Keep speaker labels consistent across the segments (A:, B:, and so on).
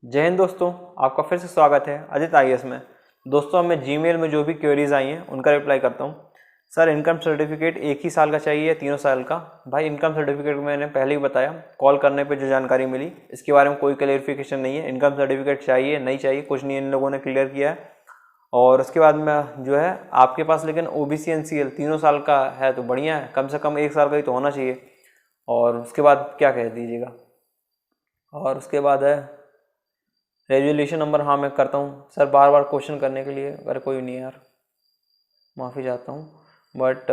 A: जय हिंद दोस्तों, आपका फिर से स्वागत है अजित आईएएस में। दोस्तों, मैं जीमेल में जो भी क्वेरीज आई हैं उनका रिप्लाई करता हूं। सर, इनकम सर्टिफिकेट 1 ही साल का चाहिए, 3 साल का? भाई, इनकम सर्टिफिकेट मैंने पहले ही बताया, कॉल करने पे जो जानकारी मिली इसके बारे में कोई क्लेरिफिकेशन नहीं है। इनकम सर्टिफिकेट चाहिए नहीं चाहिए कुछ नहीं, इन लोगों ने क्लियर किया है। और उसके बाद में जो है आपके पास लेकिन ओबीसी एनसीएल 3 साल का है तो बढ़िया है, कम से कम 1 साल का ही तो होना चाहिए। और उसके बाद क्या कह दीजिएगा। और उसके बाद है रेजुलेशन नंबर। हाँ, मैं करता हूँ सर, बार बार क्वेश्चन करने के लिए। अगर कोई नहीं है यार, माफ़ी चाहता हूँ। बट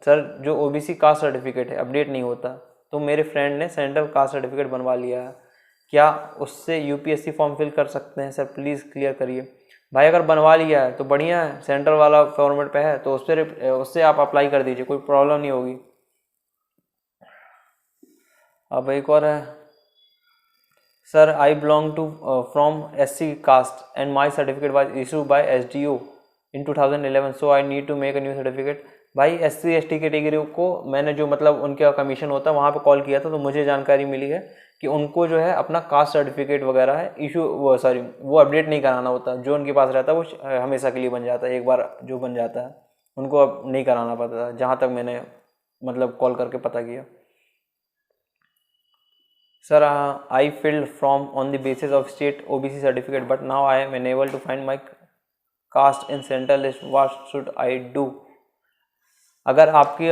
A: सर, जो ओबीसी कास्ट सर्टिफिकेट है अपडेट नहीं होता, तो मेरे फ्रेंड ने सेंट्रल कास्ट सर्टिफिकेट बनवा लिया है, क्या उससे यूपीएससी फॉर्म फिल कर सकते हैं? सर प्लीज़ क्लियर करिए। भाई, अगर बनवा लिया है तो बढ़िया है, सेंट्रल वाला फॉर्मेट पे है तो उससे आप अप्लाई कर दीजिए, कोई प्रॉब्लम नहीं होगी। अब एक और है, Sir, I belong to from SC caste and my certificate was issued by SDO in 2011, so I need to make a new certificate. भाई, SC ST कैटेगरी को मैंने जो मतलब उनका कमीशन होता है वहाँ पे कॉल किया था, तो मुझे जानकारी मिली है कि उनको जो है अपना कास्ट सर्टिफिकेट वगैरह है इशू वो अपडेट नहीं कराना होता। जो उनके पास रहता है वो हमेशा के लिए बन जाता है, एक बार जो बन जाता है उनको अब नहीं कराना पड़ता, जहाँ तक मैंने मतलब कॉल करके पता किया। Sir, I filled form on the basis of state OBC certificate, but now I am unable to find my caste in central list. What should I do? अगर आपको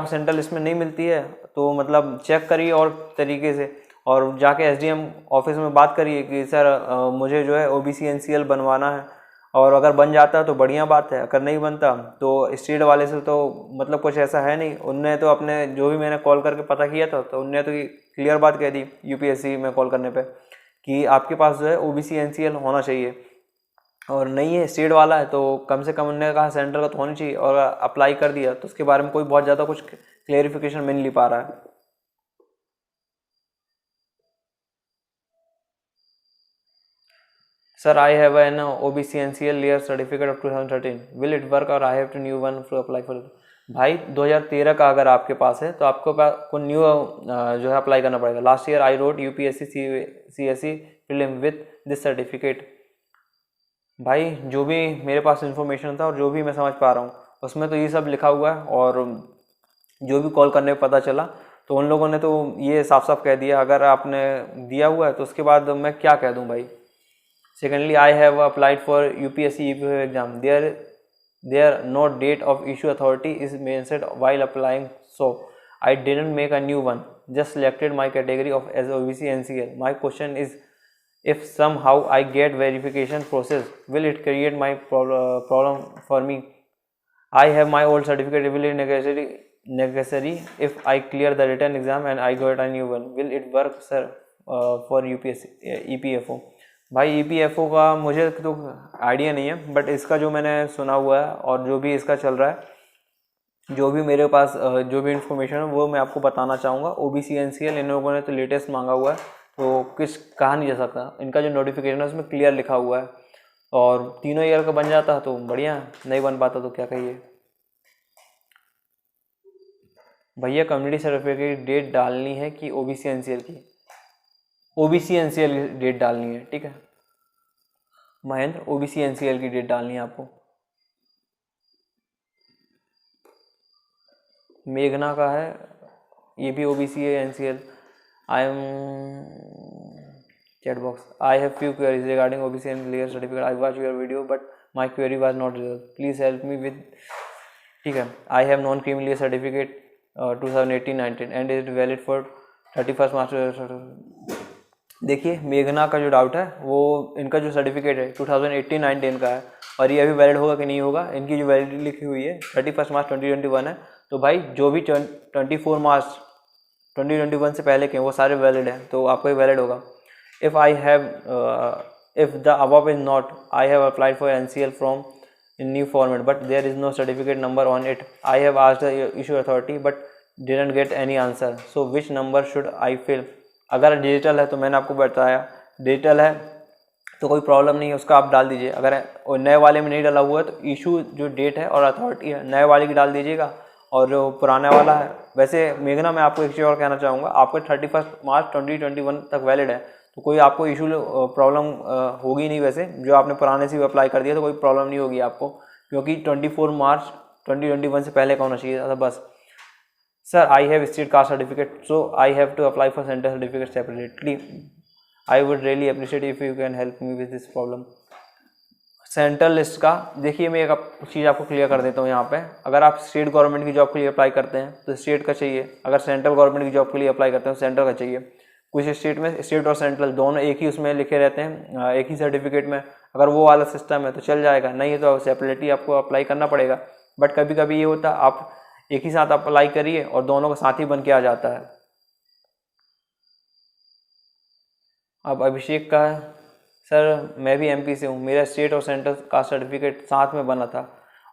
A: सेंट्रल लिस्ट में नहीं मिलती है तो मतलब चेक करिए और तरीके से, और जाके एसडीएम ऑफिस में बात करिए कि सर मुझे जो है ओबीसी एनसीएल बनवाना है। और अगर बन जाता है तो बढ़िया बात है, अगर नहीं बनता तो स्टेट वाले से तो मतलब कुछ ऐसा है नहीं। उनने तो अपने जो भी मैंने कॉल करके पता किया था तो उनने तो क्लियर बात कह दी यूपीएससी में कॉल करने पे कि आपके पास जो है ओबीसी एनसीएल होना चाहिए, और नहीं है स्टेट वाला है तो कम से कम उन्होंने कहा सेंट्रल का तो होनी चाहिए। और अप्लाई कर दिया तो उसके बारे में कोई बहुत ज़्यादा कुछ क्लेरिफिकेशन मिल नहीं पा रहा है। Sir, I have an OBC NCL layer certificate of 2013. Will it work or I have to new one to apply for it? भाई, 2013 का अगर आपके पास है तो आपको को न्यू जो है अप्लाई करना पड़ेगा। Last year I wrote UPSC CSC prelim with this certificate. भाई, जो भी मेरे पास इन्फॉर्मेशन था और जो भी मैं समझ पा रहा हूँ उसमें तो ये सब लिखा हुआ है, और जो भी कॉल करने पर पता चला तो उन लोगों ने तो ये साफ साफ कह दिया। अगर आपने दिया हुआ है तो उसके बाद मैं क्या कह दूँ भाई। Secondly, I have applied for UPSC EPF exam. There no date of issue authority is mentioned while applying, so I didn't make a new one. Just selected my category of as OBC NCL. My question is, if somehow I get verification process, will it create my problem for me? I have my old certificate. Will it necessary if I clear the written exam and I got a new one? Will it work, sir, for UPSC EPFO? भाई, EPFO का मुझे तो idea नहीं है, but इसका जो मैंने सुना हुआ है और जो भी इसका चल रहा है, जो भी मेरे पास जो भी इन्फॉर्मेशन है वो मैं आपको बताना चाहूँगा। ओबीसी एनसीएल इन लोगों ने तो लेटेस्ट मांगा हुआ है, तो कुछ कहा नहीं जा सकता। इनका जो नोटिफिकेशन है उसमें क्लियर लिखा हुआ है, और 3 ईयर का बन जाता है तो बढ़िया, नहीं बन पाता तो क्या कहिए। भैया, कम्युनिटी सर्टिफिकेट की डेट डालनी है कि ओबीसी एनसीएल की? ओबीसी एनसीएल की डेट डालनी है, ठीक है महेंद्र, ओबीसी एनसीएल की डेट डालनी है आपको। मेघना का है, ये भी ओबीसी है NCL. I am chat box. I have few queries regarding OBC and layer certificate. I watch your video but my query was not resolve, please help me with. ठीक है, I have non creamy layer certificate 2018-19 and is valid for 31 मार्च। देखिए, मेघना का जो doubt है वो इनका जो सर्टिफिकेट है 2018-19 का है, और ये अभी वैलिड होगा कि नहीं होगा। इनकी जो वैलिडिटी लिखी हुई है 31 मार्च 2021 है, तो भाई जो भी 24 मार्च 2021 से पहले के वो सारे वैलिड हैं, तो आपको ही वैलिड होगा। If I have if the above is not, I have applied for NCL from in new format but there is no certificate number on it. I have asked the issue authority but didn't get any answer, so which number should I fill? अगर digital है तो मैंने आपको बताया, digital है तो कोई problem नहीं है, उसका आप डाल दीजिए। अगर नए वाले में नहीं डाला हुआ है तो इशू जो डेट है और अथॉरिटी है नए वाले की डाल दीजिएगा, और जो पुराने वाला है। वैसे मेघना, मैं आपको एक चीज़ और कहना चाहूँगा, आपको 31 मार्च 2021 तक वैलिड है, तो कोई आपको इशू प्रॉब्लम होगी नहीं। वैसे जो आपने पुराने से भी अप्लाई कर दिया तो कोई प्रॉब्लम नहीं होगी आपको, क्योंकि 24 मार्च 2021 से पहले का होना चाहिए था बस। Sir I have state caste certificate so I have to apply for central certificate separately, I would really appreciate if you can help me with this problem. Central list का देखिए, मैं एक चीज़ आपको क्लियर कर देता हूँ यहाँ पे। अगर आप स्टेट गवर्नमेंट की जॉब के लिए अप्लाई करते हैं तो स्टेट का चाहिए, अगर सेंट्रल गवर्नमेंट की जॉब के लिए अप्लाई करते हैं तो सेंट्रल का चाहिए। कुछ स्टेट में स्टेट और सेंट्रल दोनों एक ही उसमें लिखे रहते हैं, एक ही सर्टिफिकेट में। अगर वो वाला सिस्टम है तो चल जाएगा, नहीं है तो सेपरेटली आपको अप्लाई करना पड़ेगा। बट कभी कभी ये होता है आप एक ही साथ अप्लाई करिए और दोनों का साथ ही बन के आ जाता है। अब अभिषेक का है, सर मैं भी एमपी से हूँ, मेरा स्टेट और सेंट्रल का सर्टिफिकेट साथ में बना था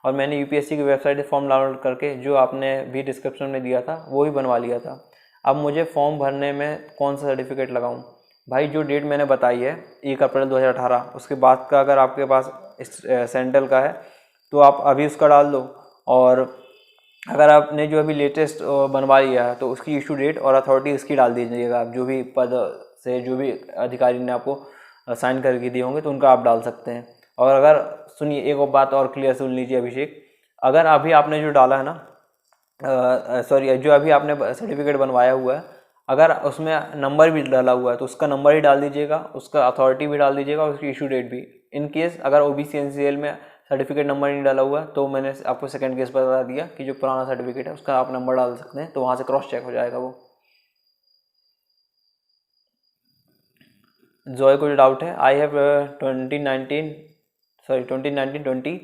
A: और मैंने यूपीएससी की वेबसाइट से फॉर्म डाउनलोड करके जो आपने भी डिस्क्रिप्शन में दिया था वो ही बनवा लिया था। अब मुझे फॉर्म भरने में कौन सा सर्टिफिकेट लगाऊं? भाई जो डेट मैंने बताई है 1 अप्रैल 2018, उसके बाद का अगर आपके पास सेंट्रल का है तो आप अभी उसका डाल दो। और अगर आपने जो अभी लेटेस्ट बनवा लिया है तो उसकी इशू डेट और अथॉरिटी उसकी डाल दीजिएगा। आप जो भी पद से जो भी अधिकारी ने आपको साइन करके दिए होंगे तो उनका आप डाल सकते हैं। और अगर सुनिए एक और बात और क्लियर सुन लीजिए अभिषेक, अगर अभी आपने जो डाला है ना सॉरी जो अभी आपने सर्टिफिकेट बनवाया हुआ है, अगर उसमें नंबर भी डाला हुआ है तो उसका नंबर ही डाल दीजिएगा, उसका अथॉरिटी भी डाल दीजिएगा और उसकी इशू डेट भी। इन केस अगर ओबीसी एनसीएल में सर्टिफिकेट नंबर नहीं डाला हुआ है तो मैंने आपको सेकंड केस बता दिया कि जो पुराना सर्टिफिकेट है उसका आप नंबर डाल सकते हैं, तो वहाँ से क्रॉस चेक हो जाएगा वो। जॉय को जो डाउट है, I have 2019-20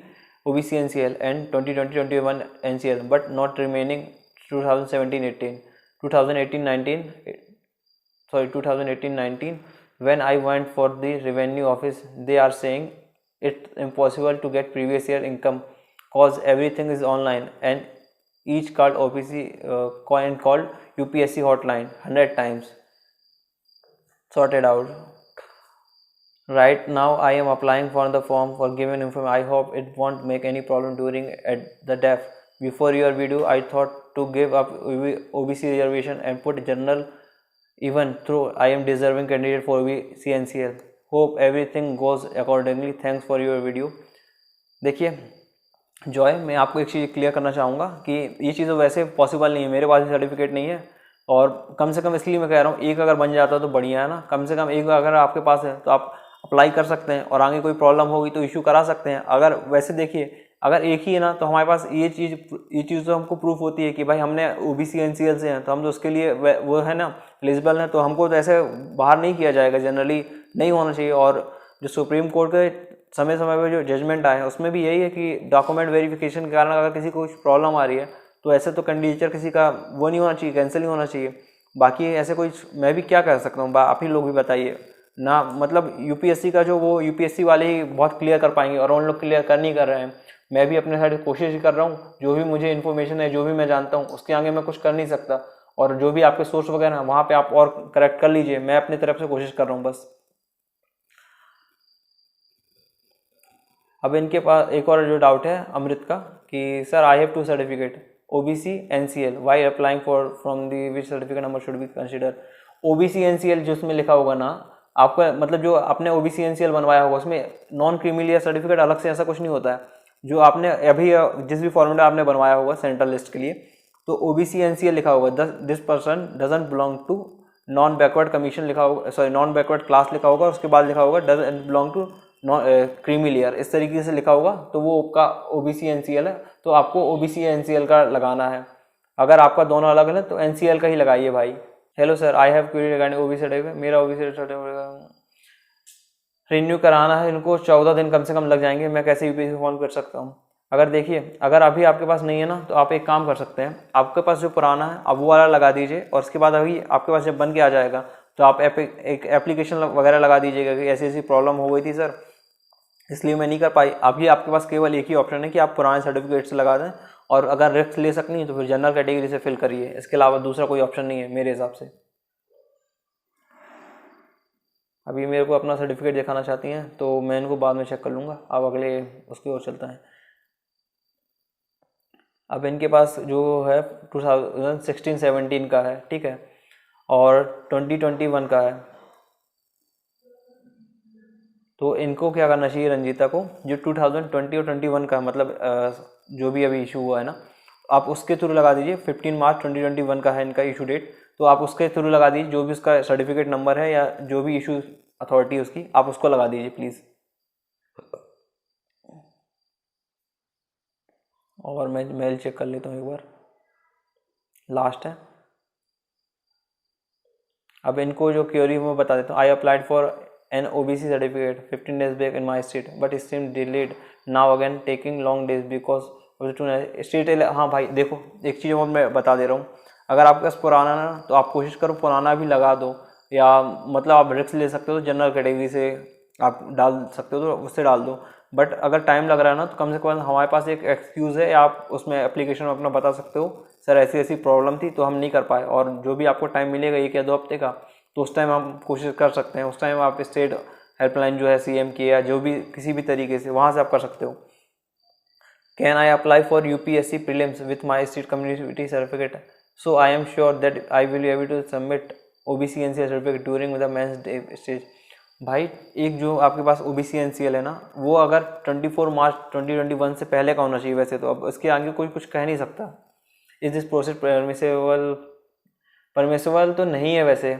A: OBC NCL and 2020-21 NCL but not remaining 2018-19 when I went for the revenue office they are saying it's impossible to get previous year income cause everything is online and each called OBC coin called UPSC hotline 100 times sorted out. Right now I am applying for the form for given information. I hope it won't make any problem during at the DEF. Before your video I thought to give up OBC reservation and put general even though I am deserving candidate for OBC NCL. Hope everything goes accordingly. Thanks for your video. देखिए Joy, मैं आपको एक चीज़ clear करना चाहूँगा कि ये चीज़ वैसे possible नहीं है, मेरे पास सर्टिफिकेट नहीं है। और कम से कम इसलिए मैं कह रहा हूँ एक अगर बन जाता तो बढ़िया है ना, कम से कम एक अगर आपके पास है तो आप अप्लाई कर सकते हैं और आगे कोई प्रॉब्लम होगी तो इशू करा सकते हैं। अगर वैसे देखिए अगर एक ही है ना तो हमारे पास ये चीज़ तो हमको प्रूफ होती है कि भाई हमने ओबीसी एनसीएल से हैं तो हम तो उसके लिए वो है ना एलिजिबल है, तो हमको तो ऐसे बाहर नहीं किया जाएगा, जनरली नहीं होना चाहिए। और जो सुप्रीम कोर्ट के समय समय पर जो जजमेंट आए हैं उसमें भी यही है कि डॉक्यूमेंट वेरिफिकेशन के कारण अगर किसी को कुछ प्रॉब्लम आ रही है तो ऐसे तो कैंडिडेचर किसी का वो नहीं होना चाहिए, कैंसिल नहीं होना चाहिए। बाकी ऐसे कोई मैं भी क्या कर सकता हूँ, आप ही लोग भी बताइए ना। मतलब यूपीएससी का जो वो यूपीएससी वाले ही बहुत क्लियर कर पाएंगे और उन लोग क्लियर कर नहीं कर रहे हैं। मैं भी अपने साइड कोशिश ही कर रहा हूँ, जो भी मुझे इन्फॉर्मेशन है जो भी मैं जानता हूँ उसके आगे मैं कुछ कर नहीं सकता। और जो भी आपके सोर्स वगैरह हैं वहाँ पे आप और करेक्ट कर लीजिए, मैं अपनी तरफ से कोशिश कर रहा हूँ बस। अब इनके पास एक और जो डाउट है अमृत का कि sir I have 2 certificate OBC NCL why applying for from the which certificate number should be consider. OBC NCL जो उसमें लिखा होगा ना आपका, मतलब जो आपने OBC NCL बनवाया होगा उसमें नॉन क्रीमी सर्टिफिकेट अलग से ऐसा कुछ नहीं होता है। जो आपने अभी जिस भी फॉर्मेट आपने बनवाया होगा सेंट्रल लिस्ट के लिए तो OBC NCL लिखा होगा, this person doesn't belong to non backward commission लिखा होगा, सॉरी नॉन बैकवर्ड क्लास लिखा होगा, उसके बाद लिखा होगा doesn't belong to creamy layer, इस तरीके से लिखा होगा तो वो आपका OBC NCL है। तो आपको OBC NCL का लगाना है। अगर आपका दोनों अलग है तो NCL का ही लगाइए भाई। Hello sir I have query regarding OBC certificate, मेरा OBC सर्टिफिकेट रिन्यू कराना है, इनको 14 दिन कम से कम लग जाएंगे, मैं कैसे यूपीएससी फॉर्म कर सकता हूँ। अगर देखिए अगर अभी आपके पास नहीं है ना तो आप एक काम कर सकते हैं, आपके पास जो पुराना है आप वो वाला लगा दीजिए और उसके बाद अभी आपके पास जब बन के आ जाएगा तो आप एक एप्लीकेशन वगैरह लगा दीजिएगा कि ऐसी ऐसी प्रॉब्लम हो गई थी सर इसलिए मैं नहीं कर पाई। अभी आपके पास केवल एक ही ऑप्शन है कि आप पुराने सर्टिफिकेट से लगा दें और अगर रिस्क ले सकनी है तो फिर जनरल कैटेगरी से फिल करिए, इसके अलावा दूसरा कोई ऑप्शन नहीं है मेरे हिसाब से। अभी मेरे को अपना सर्टिफिकेट दिखाना चाहती हैं तो मैं इनको बाद में चेक कर लूँगा। अब अगले उसकी ओर चलता है। अब इनके पास जो है 2016-17 का है, ठीक है, और 2021 का है। तो इनको क्या करना चाहिए रंजीता को, जो 2020 और 21 का मतलब जो भी अभी इशू हुआ है ना, आप उसके थ्रू लगा दीजिए। 15 मार्च 2021 का है इनका इशू डेट, तो आप उसके थ्रू लगा दीजिए। जो भी उसका सर्टिफिकेट नंबर है या जो भी इशू अथॉरिटी उसकी, आप उसको लगा दीजिए प्लीज़। और मैं मेल चेक कर लेता हूँ एक बार, लास्ट है। अब इनको जो क्वेरी मैं बता देता हूँ। I applied for an OBC certificate 15 days back in my state but steam delayed now again taking long days because state. हाँ भाई देखो, एक चीज़ और मैं बता दे रहा हूँ, अगर आपके पास पुराना ना, तो आप कोशिश करो पुराना भी लगा दो, या मतलब आप रिस्क ले सकते हो तो जनरल कैटेगरी से आप डाल सकते हो तो उससे डाल दो। बट अगर टाइम लग रहा है ना, तो कम से कम हमारे पास एक एक्सक्यूज़ है, आप उसमें एप्लीकेशन में अपना बता सकते हो सर ऐसी ऐसी प्रॉब्लम थी तो हम नहीं कर पाए, और जो भी आपको टाइम मिलेगा 1 या 2 हफ्ते का, तो उस टाइम हम कोशिश कर सकते हैं। उस टाइम आप स्टेट हेल्पलाइन जो है CM की या जो भी किसी भी तरीके से वहाँ से आप कर सकते हो। Can I apply for UPSC prelims with my state community certificate, so I am sure that I will be able to submit OBC NCL certificate during the mains stage. भाई एक जो आपके पास OBC NCL है ना, वो अगर 24 मार्च 2021 से पहले का होना चाहिए वैसे तो, अब इसके आगे कोई कुछ कह नहीं सकता। Is this process permissible? Permissible तो नहीं है वैसे,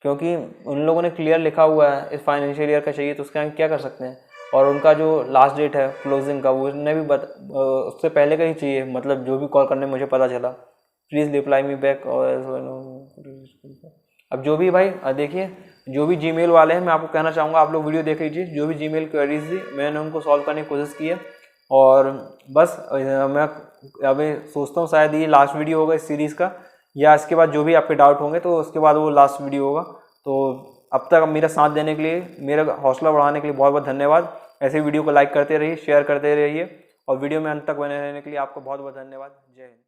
A: क्योंकि उन लोगों ने क्लियर लिखा हुआ है इस फाइनेंशियल ईयर का चाहिए, तो उसके आगे क्या कर सकते हैं। और उनका जो लास्ट डेट है क्लोजिंग का, वो उन्हें भी उससे पहले का ही चाहिए, मतलब जो भी कॉल करने मुझे पता चला। Please reply me back. और अब जो भी भाई देखिए, जो भी जीमेल वाले हैं, मैं आपको कहना चाहूँगा आप लोग वीडियो देख लीजिए। जो भी जीमेल क्वेरीज थी मैंने उनको सॉल्व करने की कोशिश की है। और बस मैं अभी सोचता हूँ शायद ये लास्ट वीडियो होगा इस सीरीज़ का, या इसके बाद जो भी आपके डाउट होंगे तो उसके बाद वो लास्ट वीडियो होगा। तो अब तक मेरा साथ देने के लिए, मेरा हौसला बढ़ाने के लिए बहुत बहुत धन्यवाद। ऐसे वीडियो को लाइक करते रहिए, शेयर करते रहिए, और वीडियो में अंत तक बने रहने के लिए आपको बहुत बहुत धन्यवाद। जय हिंद।